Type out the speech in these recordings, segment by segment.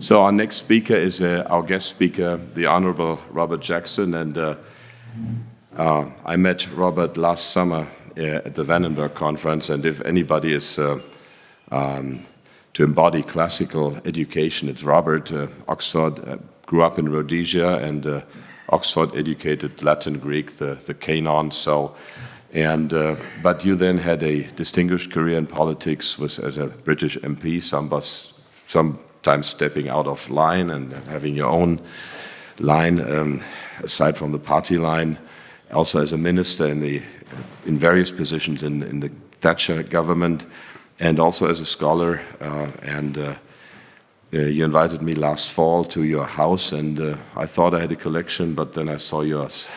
So our next speaker is our guest speaker, the Honorable Robert Jackson, and I met Robert last summer at the Vandenberg conference, and if anybody is to embody classical education, it's Robert. Oxford, grew up in Rhodesia, and Oxford educated Latin, Greek, the canon. But you then had a distinguished career in politics, was as a British MP, sometimes stepping out of line and having your own line aside from the party line. Also as a minister in various positions in the Thatcher government, and also as a scholar. You invited me last fall to your house, and I thought I had a collection, but then I saw yours.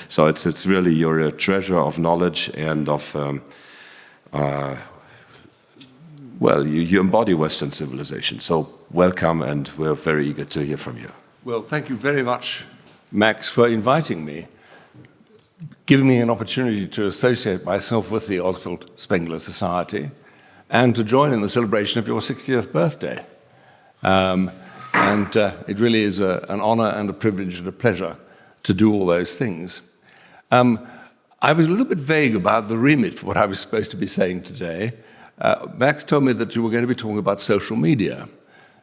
So it's really, you're a treasure of knowledge and of, you embody Western civilization. So welcome, and we're very eager to hear from you. Well, thank you very much, Max, for inviting me, giving me an opportunity to associate myself with the Oswald Spengler Society and to join in the celebration of your 60th birthday. It really is an honor and a privilege and a pleasure to do all those things. I was a little bit vague about the remit for what I was supposed to be saying today. Max told me that you were going to be talking about social media.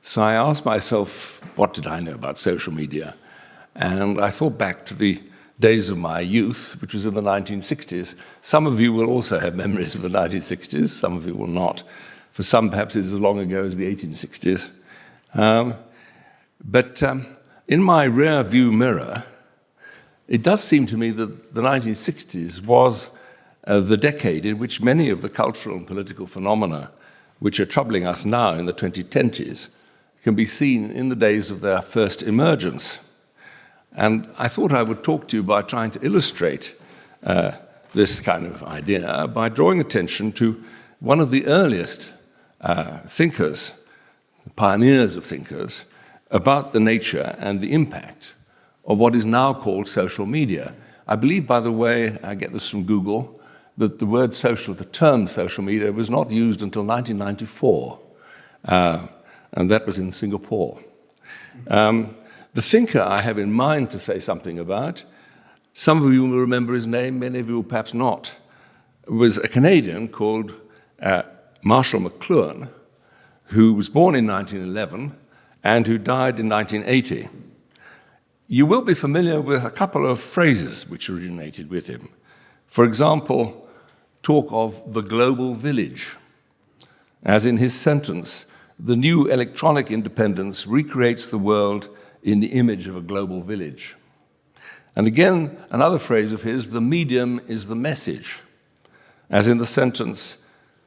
So I asked myself, what did I know about social media? And I thought back to the days of my youth, which was in the 1960s. Some of you will also have memories of the 1960s, some of you will not. For some, perhaps it's as long ago as the 1860s. In my rear view mirror, it does seem to me that the 1960s was the decade in which many of the cultural and political phenomena which are troubling us now in the 2010s can be seen in the days of their first emergence. And I thought I would talk to you by trying to illustrate this kind of idea by drawing attention to one of the earliest thinkers, pioneers of thinkers, about the nature and the impact of what is now called social media. I believe, by the way, I get this from Google, that the term social media was not used until 1994, and that was in Singapore. The thinker I have in mind to say something about, some of you will remember his name, many of you will perhaps not, was a Canadian called Marshall McLuhan, who was born in 1911 and who died in 1980. You will be familiar with a couple of phrases which originated with him. For example, talk of the global village, as in his sentence, the new electronic independence recreates the world in the image of a global village. And again, another phrase of his, the medium is the message, as in the sentence,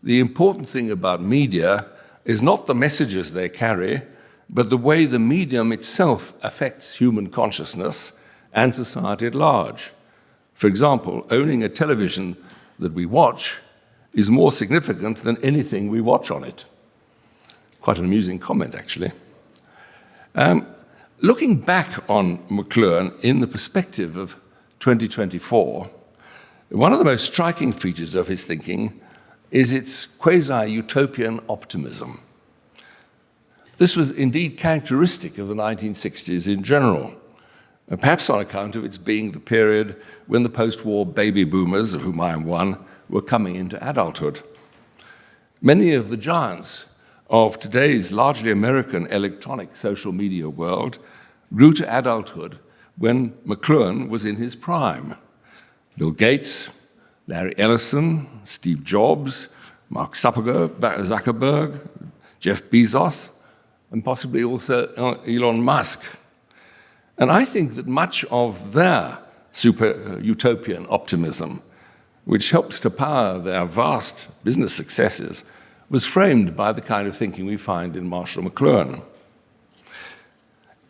the important thing about media is not the messages they carry, but the way the medium itself affects human consciousness and society at large. For example, owning a television that we watch is more significant than anything we watch on it. Quite an amusing comment, actually. Looking back on McLuhan in the perspective of 2024, one of the most striking features of his thinking is its quasi-utopian optimism. This was indeed characteristic of the 1960s in general, perhaps on account of its being the period when the post-war baby boomers, of whom I am one, were coming into adulthood. Many of the giants of today's largely American electronic social media world grew to adulthood when McLuhan was in his prime. Bill Gates, Larry Ellison, Steve Jobs, Mark Zuckerberg, Jeff Bezos, and possibly also Elon Musk. And I think that much of their super utopian optimism, which helps to power their vast business successes, was framed by the kind of thinking we find in Marshall McLuhan.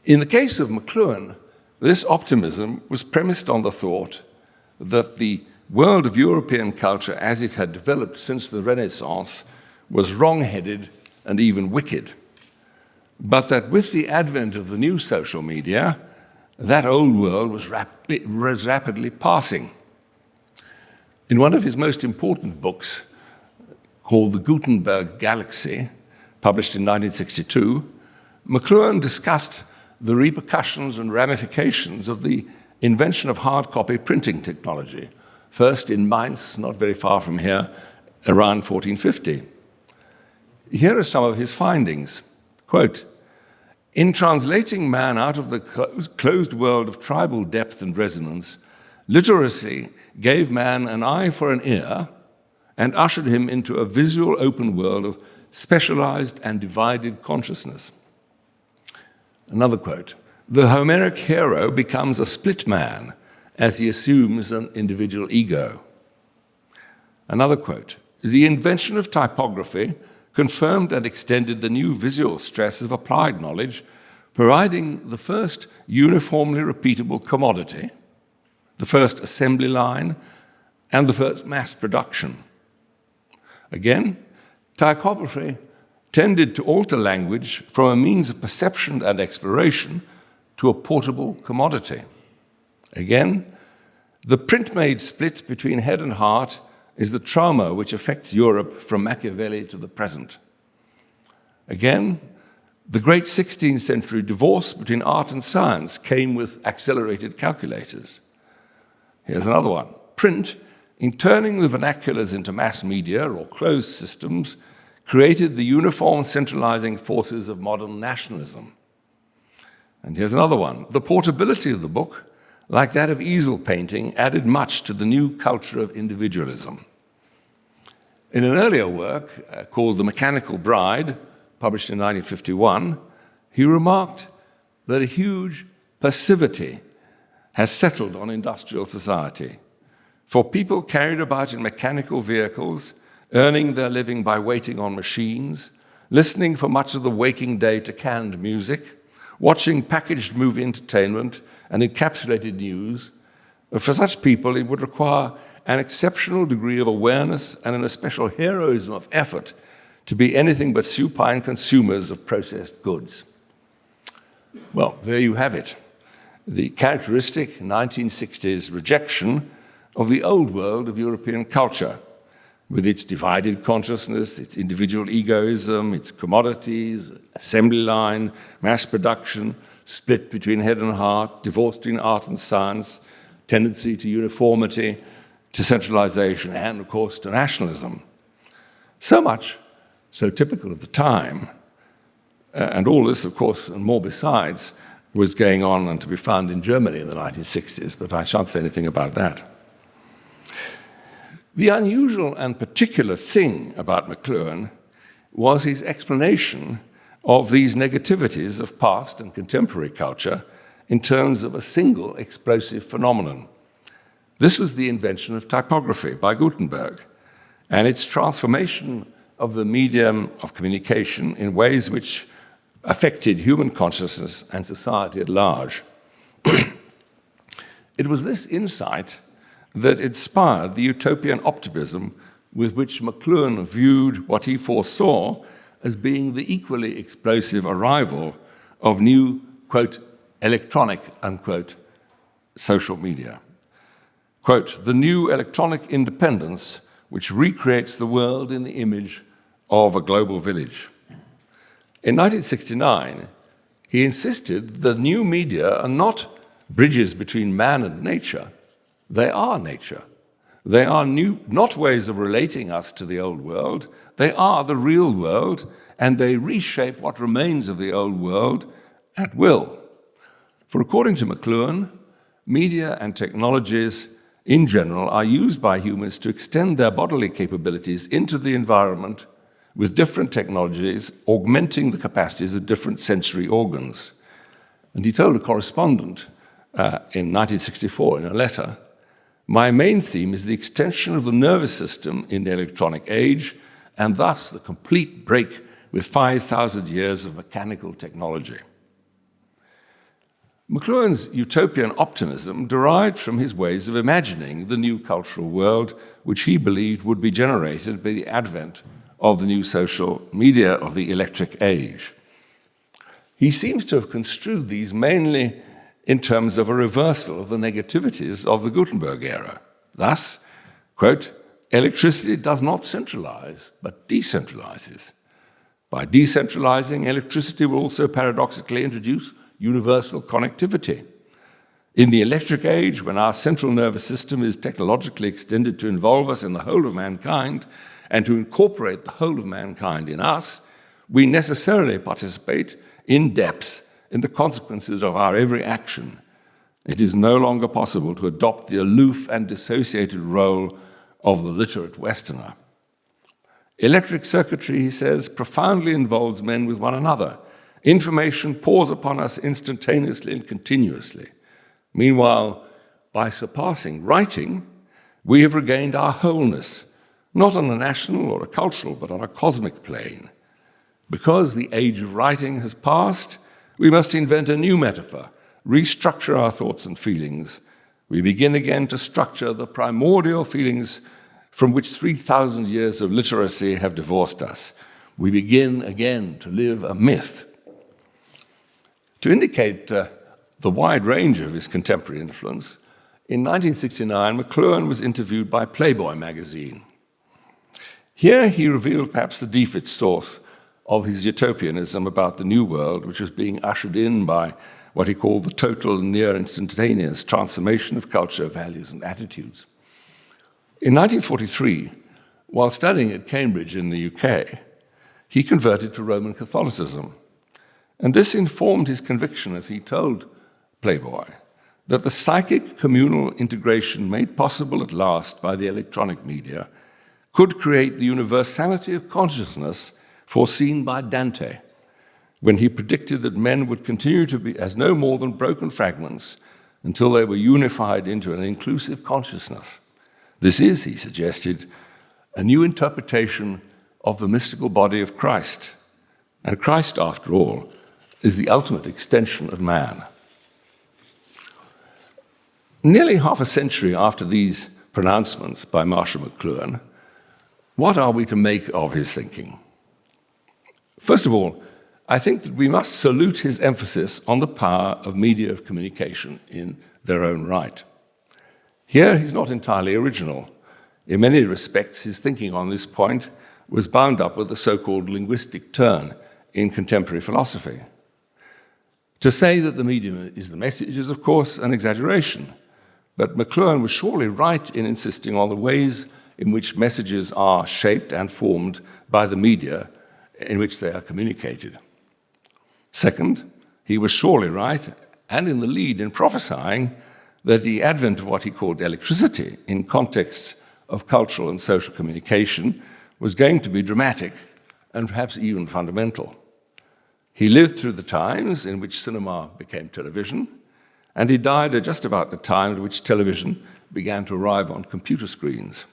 In the case of McLuhan, this optimism was premised on the thought that the world of European culture as it had developed since the Renaissance was wrong-headed and even wicked. But that with the advent of the new social media, that old world was rapidly passing. In one of his most important books, called The Gutenberg Galaxy, published in 1962, McLuhan discussed the repercussions and ramifications of the invention of hard copy printing technology, first in Mainz, not very far from here, around 1450. Here are some of his findings. Quote, "In translating man out of the closed world of tribal depth and resonance, literacy gave man an eye for an ear and ushered him into a visual open world of specialized and divided consciousness." Another quote, "The Homeric hero becomes a split man as he assumes an individual ego." Another quote, "The invention of typography confirmed and extended the new visual stress of applied knowledge, providing the first uniformly repeatable commodity, the first assembly line, and the first mass production." Again, typography tended to alter language from a means of perception and exploration to a portable commodity. Again, the print-made split between head and heart is the trauma which affects Europe from Machiavelli to the present. Again, the great 16th century divorce between art and science came with accelerated calculators. Here's another one. Print, in turning the vernaculars into mass media or closed systems, created the uniform centralizing forces of modern nationalism. And here's another one. The portability of the book, like that of easel painting, added much to the new culture of individualism. In an earlier work called The Mechanical Bride, published in 1951, he remarked that a huge passivity has settled on industrial society. For people carried about in mechanical vehicles, earning their living by waiting on machines, listening for much of the waking day to canned music, watching packaged movie entertainment and encapsulated news, for such people it would require an exceptional degree of awareness and an especial heroism of effort to be anything but supine consumers of processed goods. Well, there you have it, the characteristic 1960s rejection of the old world of European culture, with its divided consciousness, its individual egoism, its commodities, assembly line, mass production, split between head and heart, divorce between art and science, tendency to uniformity, to centralization, and of course to nationalism. So much, so typical of the time, and all this, of course, and more besides, was going on and to be found in Germany in the 1960s, but I shan't say anything about that. The unusual and particular thing about McLuhan was his explanation of these negativities of past and contemporary culture in terms of a single explosive phenomenon. This was the invention of typography by Gutenberg and its transformation of the medium of communication in ways which affected human consciousness and society at large. It was this insight that inspired the utopian optimism with which McLuhan viewed what he foresaw as being the equally explosive arrival of new, quote, electronic, unquote, social media. Quote, the new electronic independence which recreates the world in the image of a global village. In 1969, he insisted that new media are not bridges between man and nature. They are nature. They are new, not ways of relating us to the old world. They are the real world, and they reshape what remains of the old world at will. For according to McLuhan, media and technologies in general are used by humans to extend their bodily capabilities into the environment with different technologies, augmenting the capacities of different sensory organs. And he told a correspondent in 1964 in a letter, my main theme is the extension of the nervous system in the electronic age, and thus the complete break with 5,000 years of mechanical technology. McLuhan's utopian optimism derived from his ways of imagining the new cultural world, which he believed would be generated by the advent of the new social media of the electric age. He seems to have construed these mainly in terms of a reversal of the negativities of the Gutenberg era. Thus, quote, electricity does not centralize, but decentralizes. By decentralizing, electricity will also paradoxically introduce universal connectivity. In the electric age, when our central nervous system is technologically extended to involve us in the whole of mankind and to incorporate the whole of mankind in us, we necessarily participate in depth in the consequences of our every action. It is no longer possible to adopt the aloof and dissociated role of the literate Westerner. Electric circuitry, he says, profoundly involves men with one another. Information pours upon us instantaneously and continuously. Meanwhile, by surpassing writing, we have regained our wholeness, not on a national or a cultural, but on a cosmic plane. Because the age of writing has passed, we must invent a new metaphor, restructure our thoughts and feelings. We begin again to structure the primordial feelings from which 3,000 years of literacy have divorced us. We begin again to live a myth. To indicate the wide range of his contemporary influence, in 1969, McLuhan was interviewed by Playboy magazine. Here he revealed perhaps the deepest source of his utopianism about the new world, which was being ushered in by what he called the total and near instantaneous transformation of culture, values, and attitudes. In 1943, while studying at Cambridge in the UK, he converted to Roman Catholicism. And this informed his conviction, as he told Playboy, that the psychic communal integration made possible at last by the electronic media could create the universality of consciousness foreseen by Dante, when he predicted that men would continue to be as no more than broken fragments until they were unified into an inclusive consciousness. This is, he suggested, a new interpretation of the mystical body of Christ. And Christ, after all, is the ultimate extension of man. Nearly half a century after these pronouncements by Marshall McLuhan, what are we to make of his thinking? First of all, I think that we must salute his emphasis on the power of media of communication in their own right. Here he's not entirely original. In many respects, his thinking on this point was bound up with the so-called linguistic turn in contemporary philosophy. To say that the medium is the message is, of course, an exaggeration, but McLuhan was surely right in insisting on the ways in which messages are shaped and formed by the media in which they are communicated. Second, he was surely right and in the lead in prophesying that the advent of what he called electricity in contexts of cultural and social communication was going to be dramatic and perhaps even fundamental. He lived through the times in which cinema became television, and he died at just about the time at which television began to arrive on computer screens.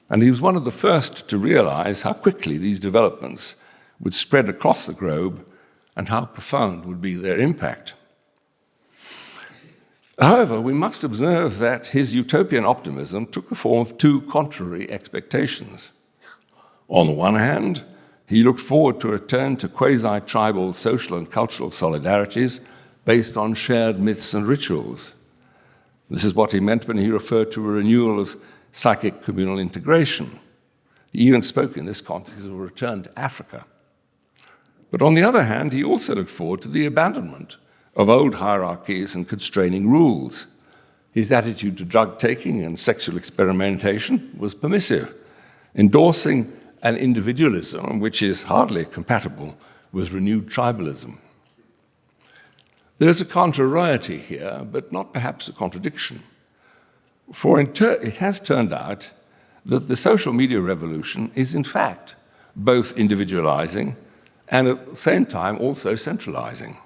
And he was one of the first to realize how quickly these developments would spread across the globe and how profound would be their impact. However, we must observe that his utopian optimism took the form of two contrary expectations. On the one hand, he looked forward to a return to quasi-tribal social and cultural solidarities based on shared myths and rituals. This is what he meant when he referred to a renewal of psychic communal integration. He even spoke in this context of a return to Africa. But on the other hand, he also looked forward to the abandonment of old hierarchies and constraining rules. His attitude to drug taking and sexual experimentation was permissive, endorsing an individualism which is hardly compatible with renewed tribalism. There is a contrariety here, but not perhaps a contradiction. For it has turned out that the social media revolution is in fact both individualizing and at the same time also centralizing.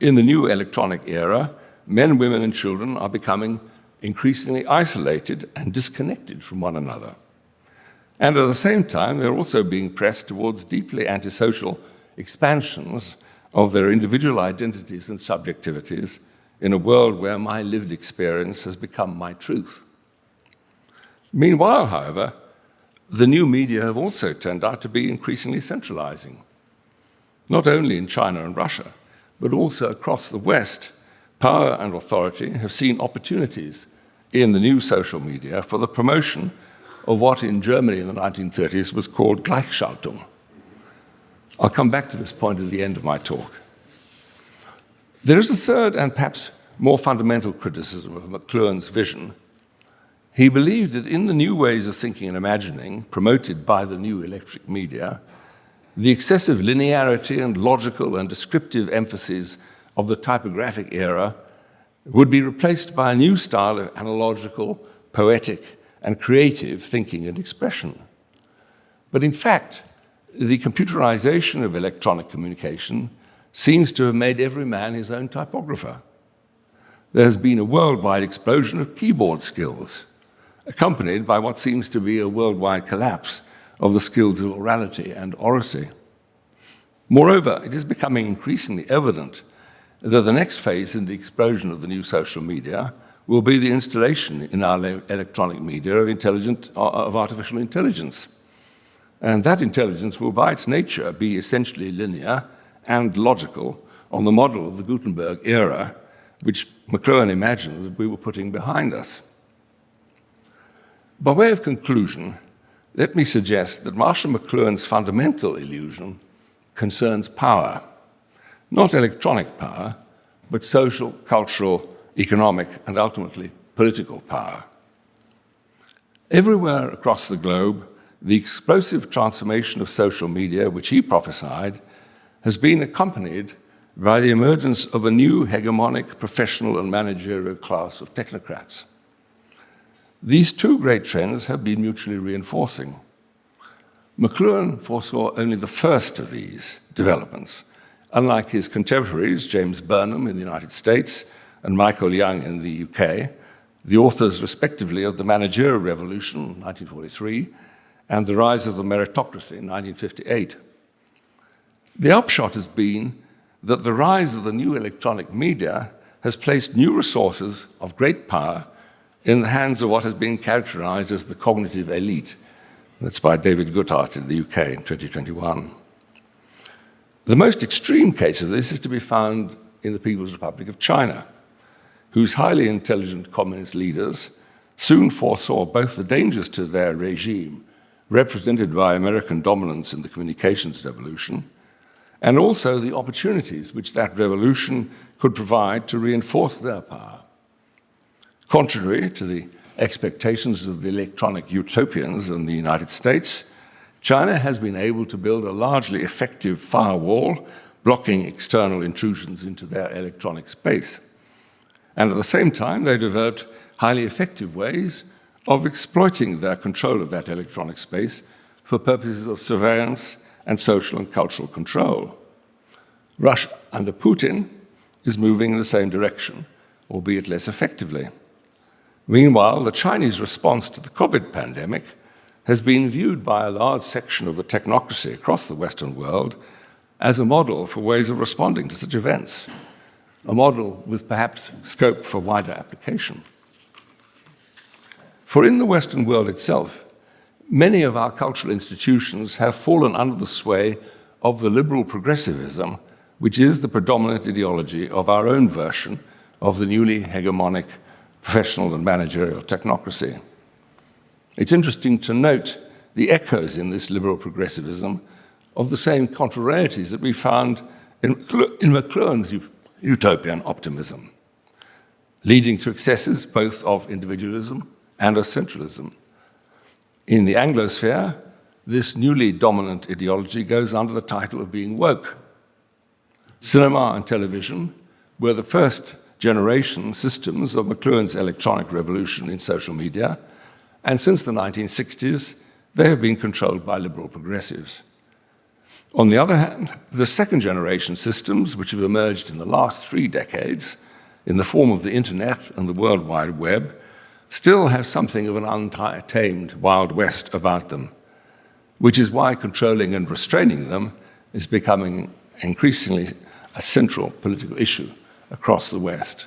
In the new electronic era, men, women, and children are becoming increasingly isolated and disconnected from one another. And at the same time, they're also being pressed towards deeply antisocial expansions of their individual identities and subjectivities in a world where my lived experience has become my truth. Meanwhile, however, the new media have also turned out to be increasingly centralizing, not only in China and Russia, but also across the West. Power and authority have seen opportunities in the new social media for the promotion of what in Germany in the 1930s was called Gleichschaltung. I'll come back to this point at the end of my talk. There is a third and perhaps more fundamental criticism of McLuhan's vision. He believed that in the new ways of thinking and imagining promoted by the new electric media, the excessive linearity and logical and descriptive emphasis of the typographic era would be replaced by a new style of analogical, poetic, and creative thinking and expression. But in fact, the computerization of electronic communication seems to have made every man his own typographer. There has been a worldwide explosion of keyboard skills, accompanied by what seems to be a worldwide collapse of the skills of orality and oracy. Moreover, it is becoming increasingly evident that the next phase in the explosion of the new social media will be the installation in our electronic media of artificial intelligence. And that intelligence will, by its nature, be essentially linear and logical on the model of the Gutenberg era, which McLuhan imagined that we were putting behind us. By way of conclusion, let me suggest that Marshall McLuhan's fundamental illusion concerns power, not electronic power, but social, cultural, economic, and ultimately political power. Everywhere across the globe, the explosive transformation of social media, which he prophesied, has been accompanied by the emergence of a new hegemonic professional and managerial class of technocrats. These two great trends have been mutually reinforcing. McLuhan foresaw only the first of these developments, unlike his contemporaries, James Burnham in the United States and Michael Young in the UK, the authors respectively of The Managerial Revolution, 1943, and The Rise of the Meritocracy, in 1958. The upshot has been that the rise of the new electronic media has placed new resources of great power in the hands of what has been characterized as the cognitive elite. That's by David Guthart in the UK in 2021. The most extreme case of this is to be found in the People's Republic of China, whose highly intelligent communist leaders soon foresaw both the dangers to their regime, represented by American dominance in the communications revolution, and also the opportunities which that revolution could provide to reinforce their power. Contrary to the expectations of the electronic utopians in the United States, China has been able to build a largely effective firewall blocking external intrusions into their electronic space. And at the same time, they developed highly effective ways of exploiting their control of that electronic space for purposes of surveillance and social and cultural control. Russia, under Putin, is moving in the same direction, albeit less effectively. Meanwhile, the Chinese response to the COVID pandemic has been viewed by a large section of the technocracy across the Western world as a model for ways of responding to such events, a model with perhaps scope for wider application. For in the Western world itself, many of our cultural institutions have fallen under the sway of the liberal progressivism, which is the predominant ideology of our own version of the newly hegemonic professional and managerial technocracy. It's interesting to note the echoes in this liberal progressivism of the same contrarieties that we found in McLuhan's utopian optimism, leading to excesses both of individualism and of centralism. In the Anglosphere, this newly dominant ideology goes under the title of being woke. Cinema and television were the first generation systems of McLuhan's electronic revolution in social media, and since the 1960s, they have been controlled by liberal progressives. On the other hand, the second generation systems, which have emerged in the last 3 decades in the form of the internet and the World Wide Web, still have something of an untamed Wild West about them, which is why controlling and restraining them is becoming increasingly a central political issue across the West.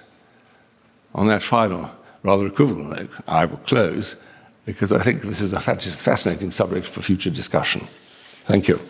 On that final, rather equivocal note, I will close, because I think this is a fascinating subject for future discussion. Thank you.